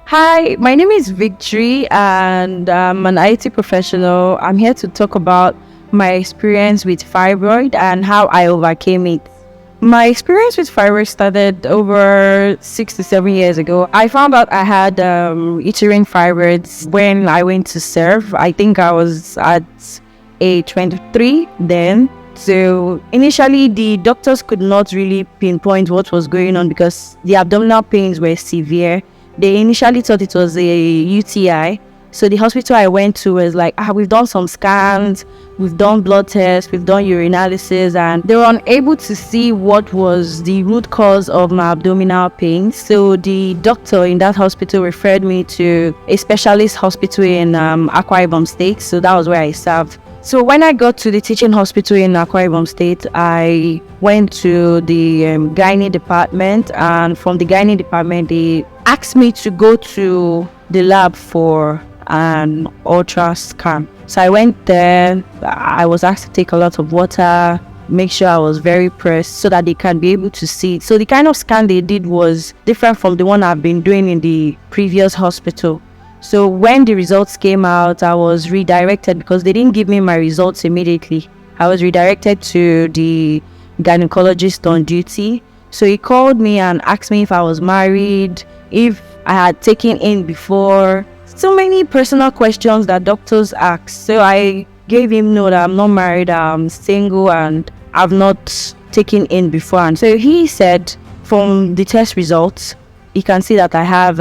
Hi, my name is Victory and I'm an IT professional. I'm here to talk about my experience with fibroid and how I overcame it. My experience with fibroid started over 6 to 7 years ago. I found out I had uterine fibroids when I went to serve. I think I was at age 23 then. So initially, the doctors could not really pinpoint what was going on because the abdominal pains were severe. They initially thought it was a UTI. So the hospital I went to was like, we've done some scans, we've done blood tests, we've done urinalysis, and they were unable to see what was the root cause of my abdominal pain. So the doctor in that hospital referred me to a specialist hospital in Akwa Ibom State. So that was where I served. So when I got to the teaching hospital in Akwa Ibom State, I went to the gynae department, and from the gynae department, they asked me to go to the lab for an ultra scan. So I went there. I was asked to take a lot of water, make sure I was very pressed so that they can be able to see it. So the kind of scan they did was different from the one I've been doing in the previous hospital. So when the results came out, I was redirected because they didn't give me my results immediately. I was redirected to the gynecologist on duty. So he called me and asked me if I was married, if I had taken in before. So many personal questions that doctors ask. So I gave him no, that I'm not married, I'm single, and I've not taken in before. And so he said from the test results, you can see that I have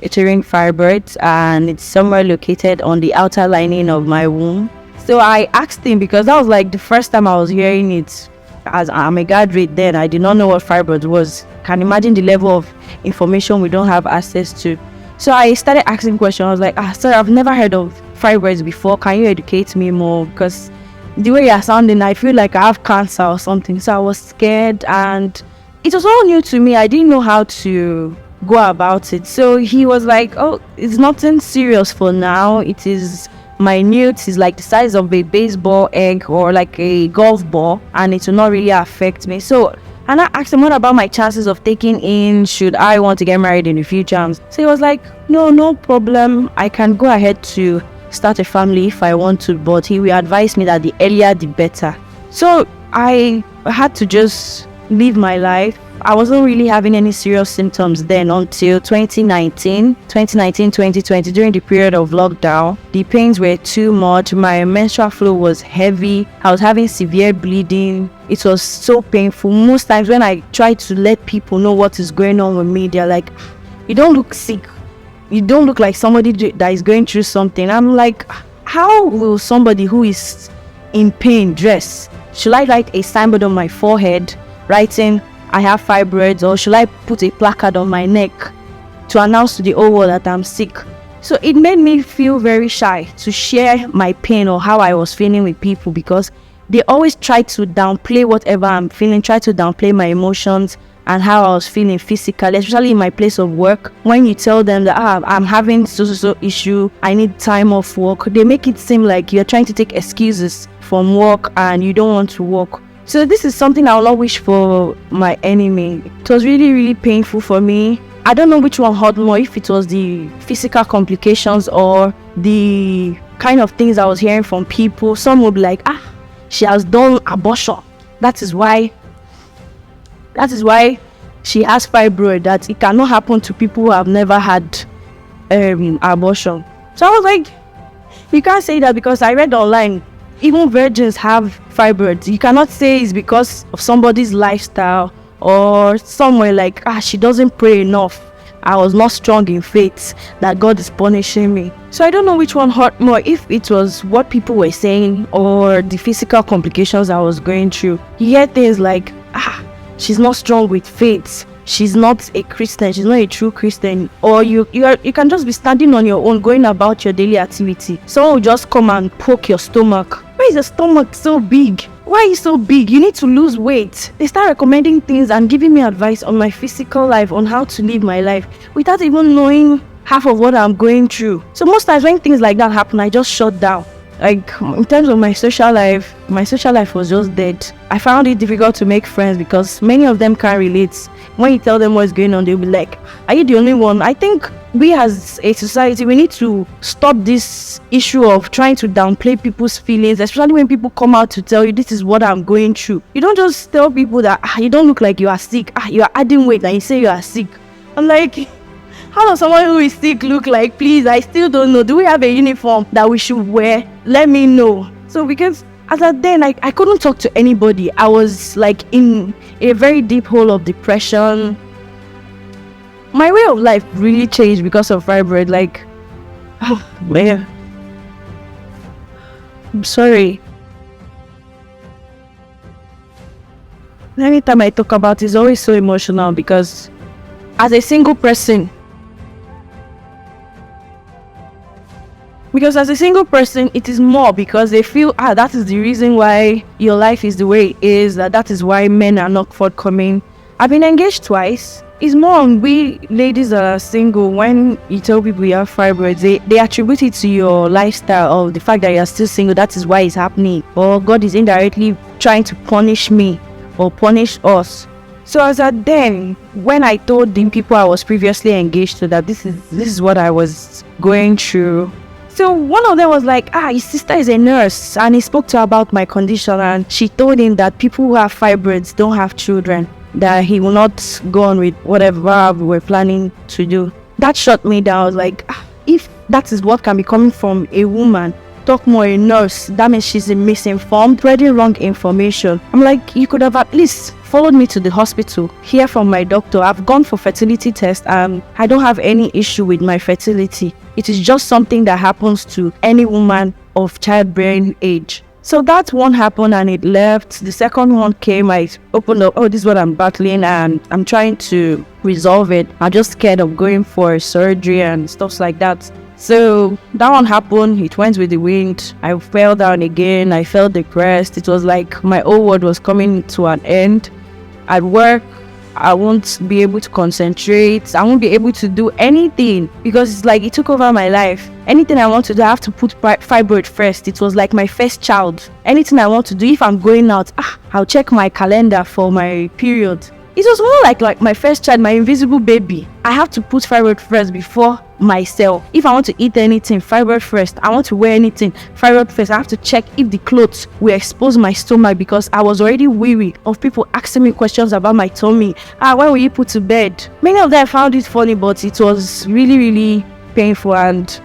uterine fibroids and it's somewhere located on the outer lining of my womb. So I asked him because that was like the first time I was hearing it. As I'm a graduate then, I did not know what fibroids was. Can imagine the level of information we don't have access to. So I started asking questions. I was like, sir, I've never heard of fibroids before. Can you educate me more? Because the way you're sounding, I feel like I have cancer or something. So I was scared and it was all new to me. I didn't know how to go about it. So he was like, it's nothing serious for now. It is minute. It's like the size of a baseball egg or like a golf ball, and it will not really affect me. So, and I asked him, what about my chances of taking in? Should I want to get married in the future? So he was like, no problem. I can go ahead to start a family if I want to, but he will advise me that the earlier the better. So I had to just live my life. I wasn't really having any serious symptoms then until 2019, 2020, during the period of lockdown. The pains were too much. My menstrual flow was heavy. I was having severe bleeding. It was so painful. Most times when I try to let people know what is going on with me, they're like, you don't look sick. You don't look like somebody that is going through something. I'm like, how will somebody who is in pain dress? Should I write a signboard on my forehead writing, I have fibroids, or should I put a placard on my neck to announce to the whole world that I'm sick? So it made me feel very shy to share my pain or how I was feeling with people because they always try to downplay whatever I'm feeling, try to downplay my emotions and how I was feeling physically, especially in my place of work. When you tell them that I'm having so issue, I need time off work, they make it seem like you're trying to take excuses from work and you don't want to work. So this is something I will not wish for my enemy. It was really painful for me. I don't know which one hurt more, if it was the physical complications or the kind of things I was hearing from people. Some would be like, she has done abortion. That is why she has fibroid, that it cannot happen to people who have never had abortion. So I was like, you can't say that because I read online even virgins have fibroids. You cannot say it's because of somebody's lifestyle or somewhere like, she doesn't pray enough. I was not strong in faith, that God is punishing me. So I don't know which one hurt more, if it was what people were saying or the physical complications I was going through. You hear things like, she's not strong with faith. She's not a Christian. She's not a true Christian. Or you can just be standing on your own, going about your daily activity. Someone will just come and poke your stomach. Why is your stomach so big? Why are you so big? You need to lose weight. They start recommending things and giving me advice on my physical life, on how to live my life, without even knowing half of what I'm going through. So most times when things like that happen, I just shut down. Like, in terms of my social life was just dead. I found it difficult to make friends because many of them can't relate. When you tell them what's going on, they'll be like, are you the only one? I think we as a society, we need to stop this issue of trying to downplay people's feelings, especially when people come out to tell you this is what I'm going through. You don't just tell people that you don't look like you are sick, you are adding weight and you say you are sick. I'm like, how does someone who is sick look like? Please, I still don't know. Do we have a uniform that we should wear? Let me know. So because as at then, I couldn't talk to anybody. I was like in a very deep hole of depression. My way of life really changed because of fibroid. Like, oh man, I'm sorry. Anytime I talk about it, it's always so emotional because as a single person, it is more because they feel that is the reason why your life is the way it is, that is why men are not forthcoming. I've been engaged twice. It's more on we ladies that are single. When you tell people you have fibroids, they attribute it to your lifestyle or the fact that you are still single. That is why it's happening, or God is indirectly trying to punish me or punish us. So as at then, when I told the people I was previously engaged to that this is what I was going through, so one of them was like, his sister is a nurse, and he spoke to her about my condition, and she told him that people who have fibroids don't have children, that he will not go on with whatever we were planning to do. That shut me down. I was like, if that is what can be coming from a woman, talk more, a nurse, that means she's misinformed, spreading wrong information. I'm like, you could have at least followed me to the hospital, hear from my doctor. I've gone for fertility test and I don't have any issue with my fertility. It is just something that happens to any woman of childbearing age. So that one happened and it left. The second one came, I opened up, this is what I'm battling and I'm trying to resolve it. I'm just scared of going for surgery and stuff like that. So that one happened, it went with the wind. I fell down again, I felt depressed. It was like my whole world was coming to an end. At work, I won't be able to concentrate. I won't be able to do anything because it's like it took over my life. Anything I want to do, I have to put fibroid first. It was like my first child. Anything I want to do, if I'm going out, I'll check my calendar for my period. It was more like my first child, my invisible baby. I have to put fibroid first before myself. If I want to eat anything, fibroid first. I want to wear anything, fibroid first. I have to check if the clothes will expose my stomach because I was already weary of people asking me questions about my tummy. When will you put to bed? Many of them found it funny, but it was really, really painful. And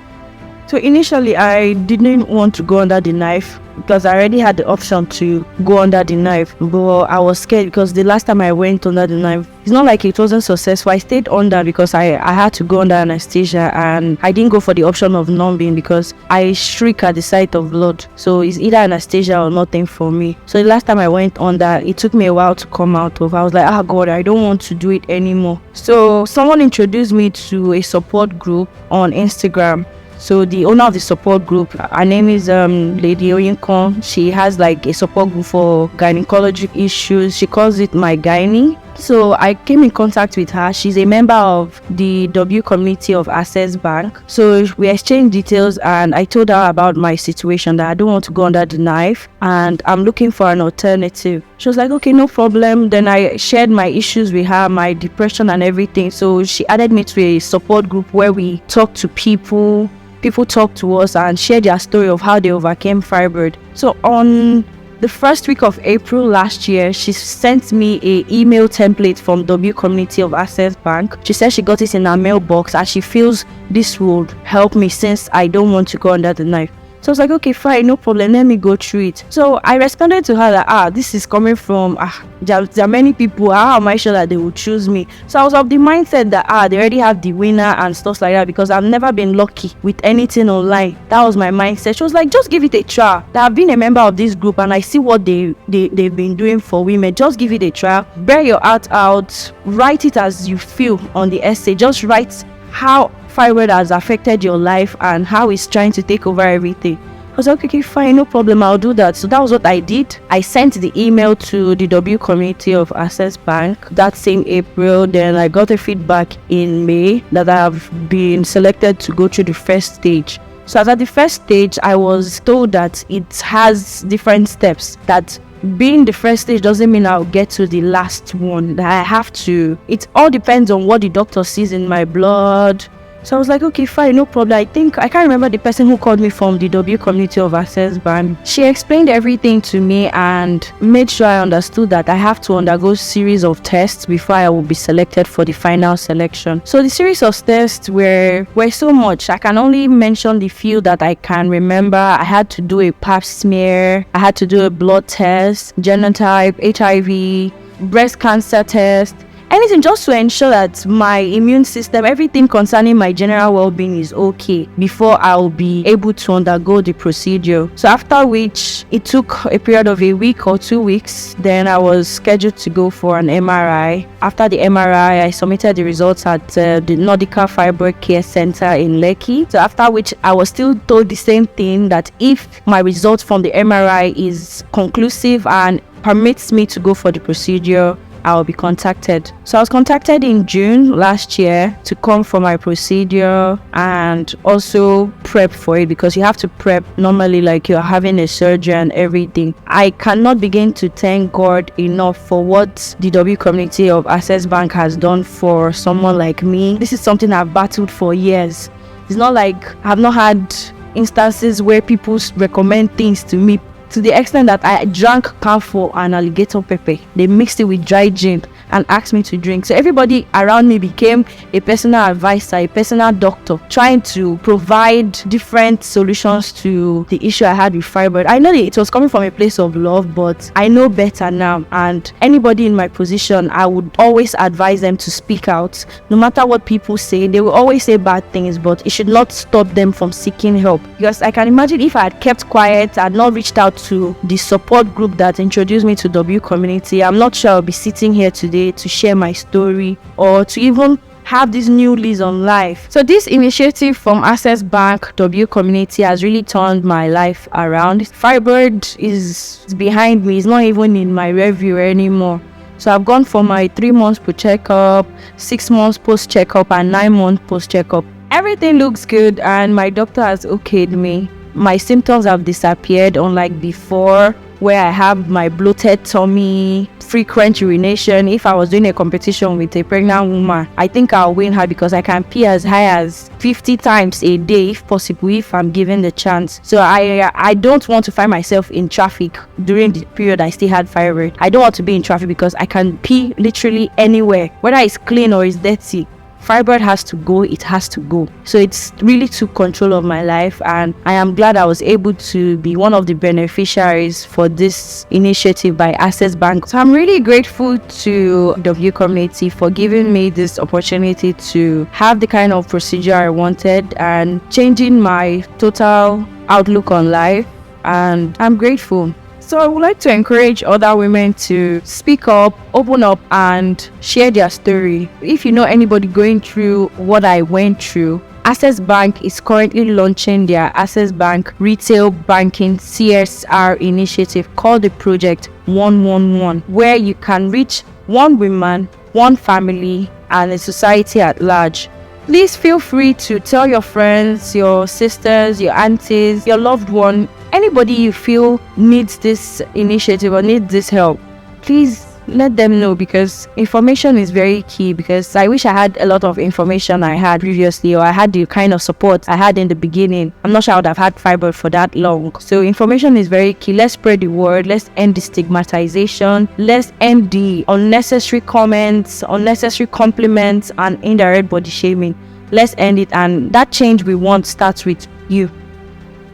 so initially I didn't want to go under the knife because I already had the option to go under the knife, but I was scared because the last time I went under the knife, it's not like it wasn't successful. I stayed under because I had to go under anesthesia, and I didn't go for the option of numbing because I shriek at the sight of blood. So it's either anesthesia or nothing for me. So the last time I went under, it took me a while to come out of. I was like, God, I don't want to do it anymore. So someone introduced me to a support group on Instagram. So the owner of the support group, her name is Lady Oyinkon. She has like a support group for gynecologic issues. She calls it My Gynae. So I came in contact with her. She's a member of the W community of Access Bank. So we exchanged details and I told her about my situation, that I don't want to go under the knife and I'm looking for an alternative. She was like, okay, no problem. Then I shared my issues with her, my depression and everything. So she added me to a support group where we talk to people. People talk to us and share their story of how they overcame fibroid. So on the first week of April last year, she sent me an email template from W Community of Access Bank. She said she got it in her mailbox and she feels this would help me since I don't want to go under the knife. So I was like, okay, fine, no problem, let me go through it. So I responded to her that, this is coming from, there are many people, how am I sure that they will choose me? So I was of the mindset that, they already have the winner and stuff like that because I've never been lucky with anything online. That was my mindset. She was like, just give it a try. That I've been a member of this group and I see what they've been doing for women. Just give it a try. Bear your heart out. Write it as you feel on the essay. Just write how fibroid has affected your life and how it's trying to take over everything. I was like, okay, fine, no problem, I'll do that. So that was what I did. I sent the email to the W Community of Access Bank that same April. Then I got a feedback in May that I've been selected to go through the first stage. So at the first stage, I was told that it has different steps, that being the first stage doesn't mean I'll get to the last one, that I have to, it all depends on what the doctor sees in my blood. So I was like, okay, fine, no problem. I can't remember the person who called me from the W community of Access Bank. She explained everything to me and made sure I understood that I have to undergo a series of tests before I will be selected for the final selection. So the series of tests were so much. I can only mention the few that I can remember. I had to do a pap smear, I had to do a blood test, genotype, HIV, breast cancer test, anything just to ensure that my immune system, everything concerning my general well-being is okay before I'll be able to undergo the procedure. So after which it took a period of a week or 2 weeks, then I was scheduled to go for an MRI. After the MRI, I submitted the results at the Nordica Fibroid Care Center in Lekki. So after which I was still told the same thing, that if my results from the MRI is conclusive and permits me to go for the procedure, I'll be contacted. So I was contacted in June last year to come for my procedure and also prep for it, because you have to prep normally like you're having a surgery and everything. I cannot begin to thank God enough for what the W community of Access Bank has done for someone like me. This is something I've battled for years. It's not like I've not had instances where people recommend things to me, to the extent that I drank camphor and alligator pepper. They mixed it with dry gin and asked me to drink. So everybody around me became a personal advisor, a personal doctor, trying to provide different solutions to the issue I had with fibroid. I know that it was coming from a place of love, but I know better now. And anybody in my position, I would always advise them to speak out. No matter what people say, they will always say bad things, but it should not stop them from seeking help. Because I can imagine if I had kept quiet and not reached out to the support group that introduced me to W community, I'm not sure I'll be sitting here today to share my story or to even have this new lease on life. So this initiative from Access Bank W community has really turned my life around. Fibroid is behind me. It's not even in my review anymore. So I've gone for my 3 months post checkup, 6 months post checkup, and 9 months post checkup. Everything looks good and my doctor has okayed me. My symptoms have disappeared, unlike before where I have my bloated tummy, frequent urination. If I was doing a competition with a pregnant woman, I think I'll win her, because I can pee as high as 50 times a day if possible, if I'm given the chance. So I don't want to find myself in traffic during the period I still had fibroid. I don't want to be in traffic because I can pee literally anywhere, whether it's clean or it's dirty. Fibroid has to go, it has to go. So it's really took control of my life, and I am glad I was able to be one of the beneficiaries for this initiative by Access Bank. So I'm really grateful to W community for giving me this opportunity to have the kind of procedure I wanted and changing my total outlook on life, and I'm grateful. So I would like to encourage other women to speak up, open up, and share their story. If you know anybody going through what I went through, Access Bank is currently launching their Access Bank Retail Banking CSR initiative called the Project 111, where you can reach one woman, one family, and a society at large. Please feel free to tell your friends, your sisters, your aunties, your loved one, anybody you feel needs this initiative or needs this help. Please let them know, because information is very key. Because I wish I had a lot of information I had previously, or I had the kind of support I had in the beginning. I'm not sure I would have had fibroid for that long. So information is very key. Let's spread the word. Let's end the stigmatization. Let's end the unnecessary comments, unnecessary compliments, and indirect body shaming. Let's end it, and that change we want starts with you.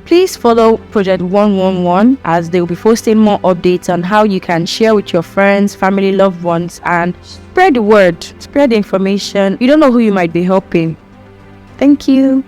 Please follow Project 111, as they will be posting more updates on how you can share with your friends, family, loved ones, and spread the word, spread the information. You don't know who you might be helping. Thank you.